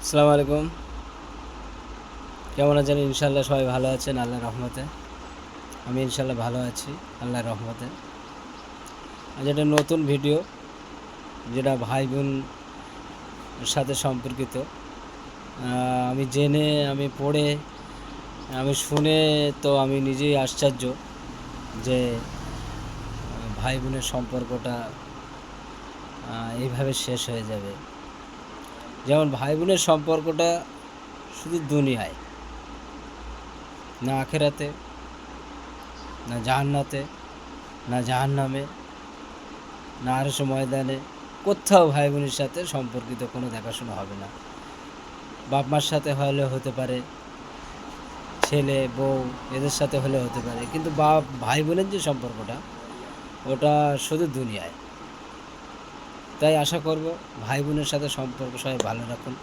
আসসালামু আলাইকুম। কেমন আছেন? ইনশাআল্লাহ সবাই ভালো আছেন আল্লাহর রহমতে। আমি ইনশাআল্লাহ ভালো আছি আল্লাহর রহমতে। আজ একটা নতুন ভিডিও, যেটা ভাই বোন সাথে সম্পর্কিত। আমি জেনে, আমি পড়ে, আমি শুনে তো আমি নিজেই আশ্চর্য যে ভাই বোনের সম্পর্কটা এইভাবে শেষ হয়ে যাবে। যেমন ভাই বোনের সম্পর্কটা শুধু দুনিয়ায়, না আখেরাতে, না জান্নাতে, না জাহান্নামে, না আরশ ময়দানে, কোথাও ভাই বোনের সাথে সম্পর্কিত কোনো দেখাশোনা হবে না। বাপ মার সাথে হলে হতে পারে, ছেলে বউ এদের সাথে হলে হতে পারে, কিন্তু ভাই বোনের যে সম্পর্কটা, ওটা শুধু দুনিয়ায়। তাই আশা করব ভাই বোনের সাথে সম্পর্ক সবাই ভালো রাখুন।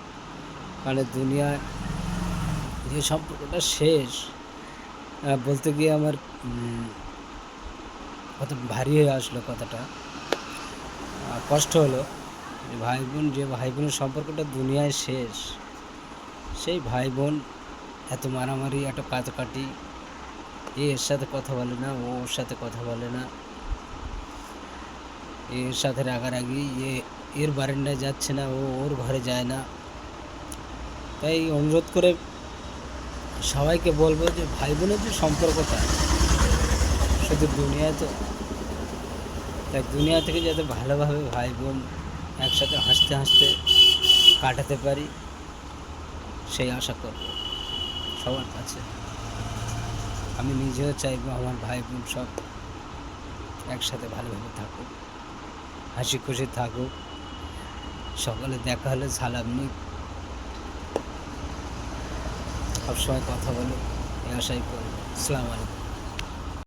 মানে দুনিয়ায় যে সম্পর্কটা শেষ, বলতে গিয়ে আমার কত ভারী হয়ে আসলো কথাটা, কষ্ট হলো। যে ভাই বোনের সম্পর্কটা দুনিয়ায় শেষ, সেই ভাই বোন এত মারামারি, এত কাটাকাটি, এর সাথে কথা বলে না, ও ওর সাথে কথা বলে না, এর সাথে রাগারাগি, এর বারান্দায় যাচ্ছে না, ও ওর ঘরে যায় না। তাই অনুরোধ করে সবাইকে বলবো যে ভাই বোনের যে সম্পর্কটা শুধু দুনিয়ায় তো, তাই দুনিয়া থেকে যাতে ভালোভাবে ভাই বোন একসাথে হাসতে হাসতে কাটাতে পারি, সেই আশা করব সবার কাছে। আমি নিজেও চাইবো আমার ভাই বোন সব একসাথে ভালোভাবে থাকুক, হাসি খুশি থাকুক, সকালে দেখা হলে সালাম নিক, সবসময় কথা বলো, এই আশাই করব। আসসালামু আলাইকুম।